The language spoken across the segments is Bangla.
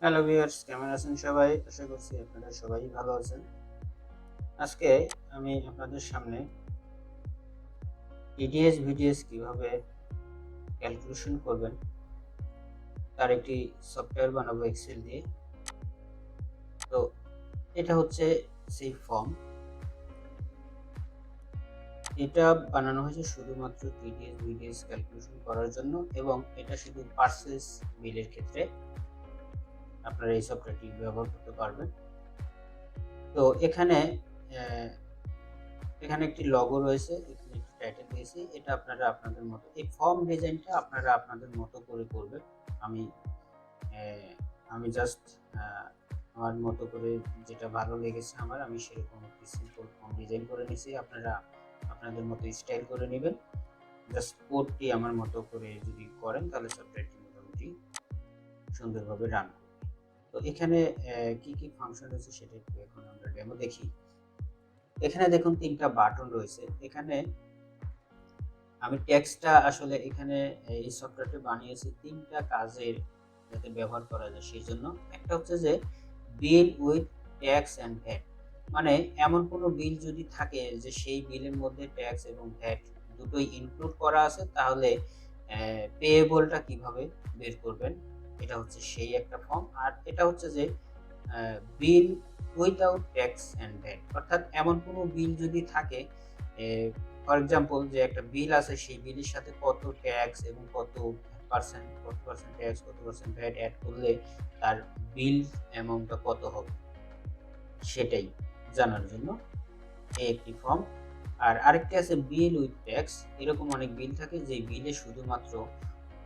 হ্যালো ভিউয়ার্স, কেমন আছেন সবাই? আশা করছি আপনারা সবাই ভালো আছেন। আজকে আমি আপনাদের সামনে TDS VDS কিভাবে ক্যালকুলেশন করবেন তার একটি সফটওয়্যার বানাবো এক্সেল দিয়ে। তো এটা হচ্ছে সেই ফর্ম। এটা বানানো হয়েছে শুধুমাত্র TDS VDS ক্যালকুলেশন করার জন্য এবং এটা শুধু পারচেজ বিলের ক্ষেত্রে আপনারা এই সফটওয়্যারটি ব্যবহার করতে পারবেন। তো এখানে একটি লগো রয়েছে, এখানে একটি টাইটেল দিয়েছি। এটা আপনারা আপনাদের মতো, এই ফর্ম ডিজাইনটা আপনারা আপনাদের মতো করে করবেন। আমি আমি জাস্ট আমার মতো করে যেটা ভালো লেগেছে আমি সেরকম একটি সিম্পল ফর্ম ডিজাইন করে নিয়েছি। আপনারা আপনাদের মতো স্টাইল করে নেবেন। জাস্ট কোডটি আমার মতো করে যদি করেন তাহলে সফটওয়্যারটি মোটামুটি সুন্দরভাবে রান করবে। তো এখানে কি কি ফাংশন রয়েছে সেটা একটু এখন আমরা ডেমো দেখি। এখানে দেখুন ৩টা বাটন রয়েছে। এখানে আমি ট্যাক্সটা আসলে এখানে এই সফটওয়্যারটি বানিয়েছি ৩টা কাজের যাতে ব্যবহার করা যায় সেই জন্য। একটা হচ্ছে যে বিল উইথ ট্যাক্স অ্যান্ড ভ্যাট, মানে এমন কোনো বিল যদি থাকে যে সেই বিলের মধ্যে ট্যাক্স এবং ভ্যাট দুটোই ইনক্লুড করা আছে, তাহলে পেয়েবলটা কিভাবে বের করবেন, এটা হচ্ছে সেই একটা ফর্ম। আর এটা হচ্ছে যে বিল উইদাউট ট্যাক্স অ্যান্ড ভ্যাট, অর্থাৎ এমন কোনো বিল যদি থাকে, ফর এক্সাম্পল যে একটা বিল আছে, সেই বিলের সাথে কত ট্যাক্স এবং কত পার্সেন্ট ট্যাক্স কত পার্সেন্ট ভ্যাট অ্যাড করলে তার বিল অ্যামাউন্টটা কত হবে সেটাই জানার জন্য এই একটি ফর্ম। আর আরেকটি আছে বিল উইথ ট্যাক্স। এরকম অনেক বিল থাকে যে বিলে শুধুমাত্র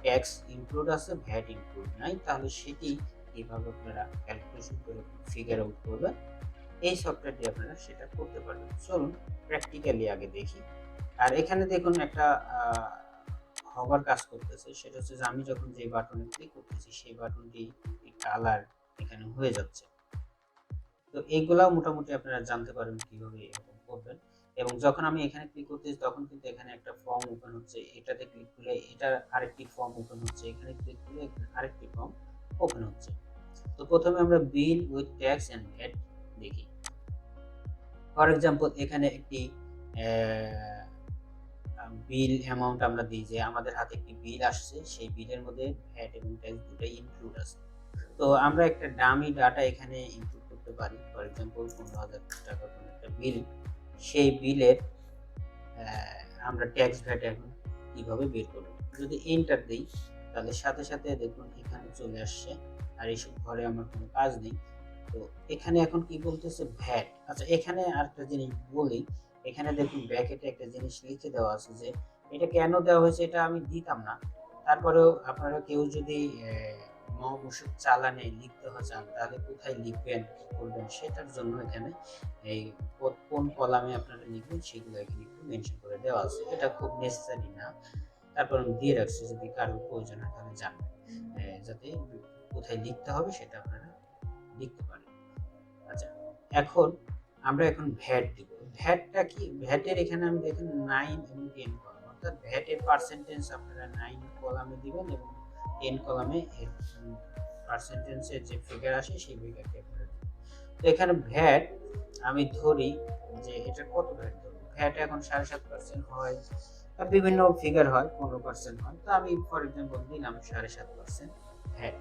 ট্যাক্স ইনক্লুড আছে, ভ্যাট ইনক্লুড নাই, তাহলে সেটি কিভাবে আপনারা ক্যালকুলেশন করে ফিগার আউট করবেন, এই সফটওয়্যার দিয়ে আপনারা সেটা করতে পারবেন। চলুন প্র্যাকটিক্যালি আগে দেখি। আর এখানে দেখুন একটা হবার কাজ করতেছে, সেটা হচ্ছে যে আমি যখন যে বাটনে ক্লিক করতেছি সেই বাটনটি কালার এখানে হয়ে যাচ্ছে। তো এইগুলাও মোটামুটি আপনারা জানতে পারবেন কিভাবে এরকম করবেন। এবং যখন আমি এখানে ক্লিক করতেছি তখন কিন্তু এখানে একটা ফর্ম ওপেন হচ্ছে, এটাতে ক্লিক করলে এটার আরেকটি ফর্ম ওপেন হচ্ছে, এখানে ক্লিক করলে এখানে আরেকটি ফর্ম ওপেন হচ্ছে। তো প্রথমে আমরা বিল উইথ ট্যাক্স অ্যান্ড ভ্যাট দেখি। ফর এক্সাম্পল এখানে একটি বিল অ্যামাউন্ট আমরা দিই যে আমাদের হাতে একটি বিল আসছে, সেই বিলের মধ্যে ভ্যাট এবং ট্যাক্স দুটোই ইনক্লুড আছে। তো আমরা একটা ডামি ডাটা এখানে ইনপুট করতে পারি। ফর এক্সাম্পল 15,000 টাকা কোনো একটা বিল, সেই বিলের আমরা ট্যাক্স ভ্যাট এখন কিভাবে বের করব। যদি এন্টার দিই তাহলে সাথে সাথে দেখুন এখানে চলে আসছে, আর এইসব ঘরে আমার কোনো কাজ নেই। তো এখানে এখন কি বলতেছে ভ্যাট। আচ্ছা, এখানে আরেকটা জিনিস বলি, এখানে দেখুন ব্র্যাকেটে একটা জিনিস লিখে দেওয়া আছে যে এটা কেন দেওয়া হয়েছে এটা আমি দিতাম না, তারপরেও আপনারা কেউ যদি মহামূসক চালানে লিখতে চান তাহলে কোথায় লিখবেন, কি করবেন, সেটার জন্য এখানে এই কোন কলামে আপনারা লিখবেন সেগুলো এখানে একটু মেনশন করে দেওয়া আছে। এটা খুব নেসেসারি না, তারপর আমি দিয়ে রাখছি, যদি কারোর প্রয়োজন হয় তাহলে জানবেন, যাতে কোথায় লিখতে হবে সেটা আপনারা লিখতে পারেন। আচ্ছা, এখন আমরা ভ্যাট দিব। ভ্যাটটা কি, ভ্যাটের এখানে আমি দেখেন 9 এবং 10 কলাম, অর্থাৎ ভ্যাটের পার্সেন্টেজ আপনারা 9 কলামে দিবেন এবং 10 কলামে এর পার্সেন্টেজের যে ফিগার আসে সেই ফিগারটি আপনারা দিবেন। তো এখানে ভ্যাট আমি ধরি যে এটা কত ভ্যাট ধরব। ভ্যাট এখন 7.5% হয়, বিভিন্ন ফিগার হয়, 15% হয়। তো আমি ফর এক্সাম্পল দিলাম 7.5% ভ্যাট।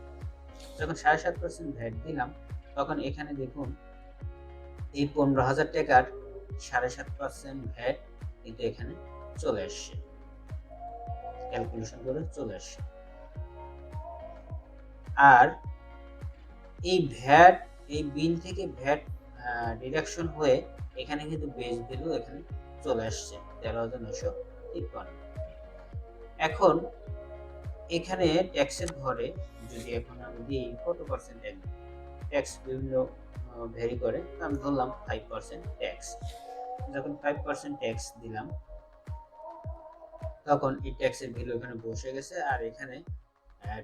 যখন 7.5% ভ্যাট দিলাম তখন এখানে দেখুন এই 15,000 টাকার 7.5% ভ্যাট কিন্তু এখানে চলে আসছে, ক্যালকুলেশন করে চলে আসছে। আর এই ভ্যাট, এই বিল থেকে ভ্যাট ডিডাকশন হয়ে এখানে কিন্তু বেস ভ্যালু এখানে চলে আসছে 13,953। এখন এখানে ট্যাক্সের ঘরে যদি এখন আমি দিই কত পার্সেন্ট ট্যাক্স বিভিন্ন ভ্যারি করে, আমি ধরলাম 5% ট্যাক্স। যখন 5% ট্যাক্স দিলাম তখন এই ট্যাক্সের ভ্যালু এখানে বসে গেছে। আর এখানে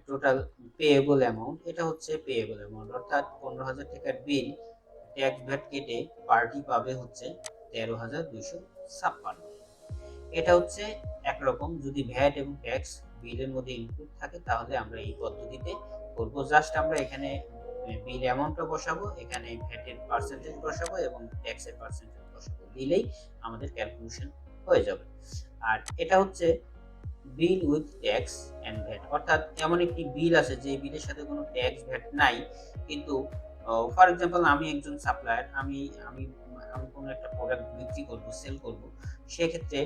টোটাল পেয়েবল অ্যামাউন্ট, এটা হচ্ছে পেয়েবল অ্যামাউন্ট, অর্থাৎ 15,000 টাকার বিল ট্যাক্স ভ্যাট কেটে পার্টি পাবে হচ্ছে 13,256। এটা হচ্ছে একরকম, যদি ভ্যাট এবং ট্যাক্স বিলের মধ্যে ইনক্লুড থাকে তাহলে আমরা এই পদ্ধতিতে করব। জাস্ট আমরা এখানে বিল অ্যামাউন্টটা বসাবো, এখানে ভ্যাটের পার্সেন্টেজ বসাবো এবং ট্যাক্সের পার্সেন্টেজ বসাবো, দিলেই আমাদের ক্যালকুলেশন হয়ে যাবে। আর এটা হচ্ছে বিল উইথ ট্যাক্স অ্যান্ড ভ্যাট, অর্থাৎ এমন একটি বিল আছে যে বিলের সাথে কোনো ট্যাক্স ভ্যাট নাই, কিন্তু ফর এক্সাম্পল আমি একজন সাপ্লায়ার, আমি আমি আমি কোনো একটা প্রোডাক্ট বিক্রি করব, সেল করব, সেক্ষেত্রে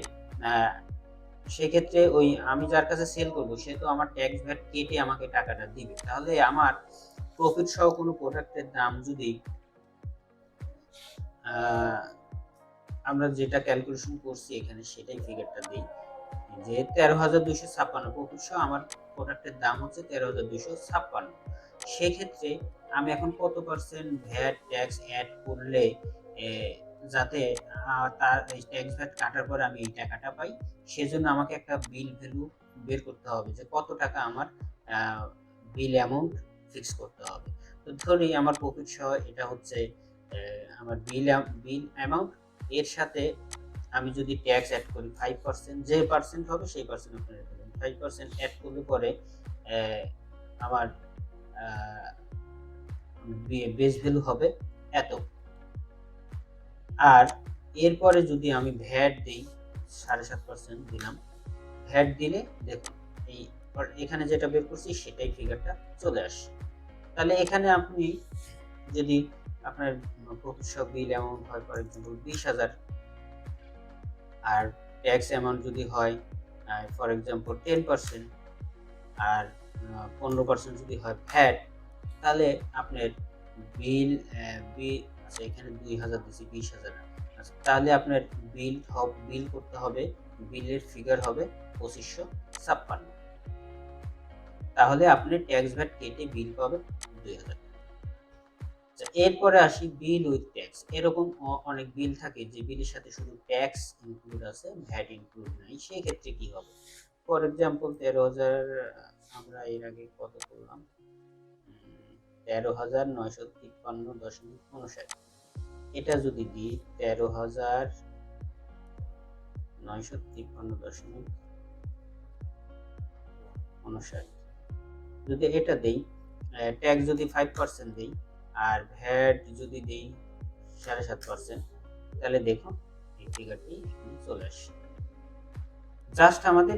সেক্ষেত্রে ওই আমি যার কাছে সেল করব সে তো আমার ট্যাক্স ভ্যাট কেটে আমাকে টাকাটা দিবে। তাহলে আমার প্রফিট সহ কোনো প্রোডাক্টের দাম যদি আমরা যেটা ক্যালকুলেশন করছি এখানে সেটাই ফিগারটা দিই, যে 13,256 প্রফিট সহ আমার প্রোডাক্টের দাম হচ্ছে 13,256। সেক্ষেত্রে আমি এখন কত পার্সেন্ট ভ্যাট ট্যাক্স অ্যাড করলে যাতে তার এই ট্যাক্স ভ্যাট কাটার পরে আমি এই টাকাটা পাই, সেজন্য আমাকে একটা বিল ভ্যালু বের করতে হবে যে কত টাকা আমার বিল অ্যামাউন্ট ফিক্স করতে হবে। তো ধরি আমার প্রফিট সহ এটা হচ্ছে আমার বিল অ্যামাউন্ট, এর সাথে আমি যদি ট্যাক্স অ্যাড করি 5%, যে পার্সেন্ট হবে সেই পার্সেন্ট আপনারা দেবেন। 5% অ্যাড করলে পরে আমার বেস ভ্যালু হবে এত। আর এরপরে যদি আমি ভ্যাট দিই 7.5% দিলাম, ভ্যাট দিলে দেখুন এই এখানে যেটা বের করছি সেটাই ফিগারটা চলে আসে। তাহলে এখানে আপনি যদি আপনার প্রফিট সহ বিল অ্যামাউন্ট হয় ফর এক্সাম্পল 20,000, আর ট্যাক্স অ্যামাউন্ট যদি হয় ফর এক্সাম্পল 10%, আর 15% যদি হয় ভ্যাট, তাহলে আপনার বিল আচ্ছা এখানে 2,000 দিছি, 20,000, আচ্ছা তাহলে আপনার বিল করতে হবে, বিলের ফিগার হবে 2556। তাহলে আপনি ট্যাক্স ভ্যাট কেটে বিল পাবেন 2,000। এরপরে আসি বিল উইথ ট্যাক্স। এরকম অনেক বিল থাকে যে বিলের সাথে শুধু ট্যাক্স ইনক্লুড আছে, ভ্যাট ইনক্লুড নাই। সেই ক্ষেত্রে কি হবে? ফর এক্সাম্পল 13,000, আমরা এর আগে কত করলাম, 13,953.59, এটা যদি দিই 13,953.59, যদি এটা দেই, ট্যাক্স যদি 5% দেই আর ভ্যাট যদি দেই 7.5%, তাহলে দেখুন এই ফিগারটি এখানে চলে আসে। জাস্ট আমাদের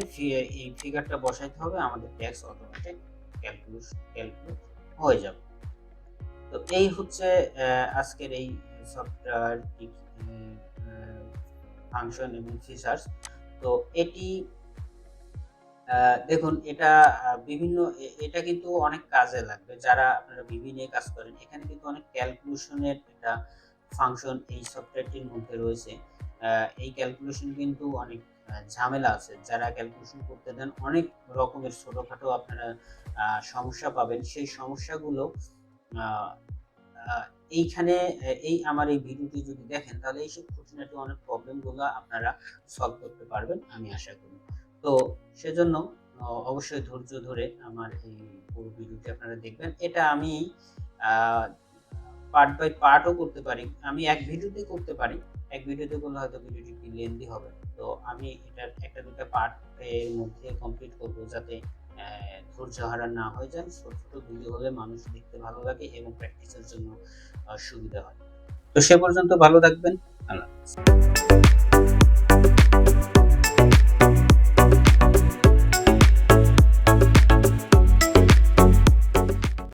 এই ফিগারটা বসাইতে হবে, আমাদের ট্যাক্স অটোমেটিক ক্যালকুলেট হয়ে যাবে। তো এই হচ্ছে আজকের এই সফটওয়্যার ফাংশন এবং ফিচার্স। তো এটি দেখুন এটা এটা কিন্তু অনেক কাজে লাগবে যারা আপনারা বিভিন্ন কাজ করেন। এখানে কিন্তু অনেক ক্যালকুলেশনের একটা ফাংশন এই সফটওয়্যারটির মধ্যে রয়েছে। এই ক্যালকুলেশন কিন্তু অনেক ঝামেলা আছে। যারা ক্যালকুলেশন করতে দেন অনেক রকমের ছোটখাটো আপনারা সমস্যা পাবেন। সেই সমস্যাগুলো এইখানে এই আমার এই ভিডিওটি যদি দেখেন তাহলে এইসব খুঁটিনাটি অনেক প্রবলেমগুলো আপনারা সলভ করতে পারবেন আমি আশা করি। তো সেজন্য অবশ্যই ধৈর্য ধরে আমার এই পুরো ভিডিওটি আপনারা দেখবেন। এটা আমি পার্ট বাই পার্টও করতে পারি, আমি এক ভিডিওতে করতে পারি। এক ভিডিওতে করলে হয়তো ভিডিওটি একটু লেন্দি হবে। তো আমি এটার একটা দুটা পার্টের মধ্যে কমপ্লিট করব যাতে ধৈর্য হারা না হয়ে যায়। ছোট ছোট ভিডিও হলে মানুষ দেখতে ভালো লাগে এবং প্র্যাকটিসের জন্য সুবিধা হয়। তো সে পর্যন্ত ভালো থাকবেন। আল্লাহ হাফেজ।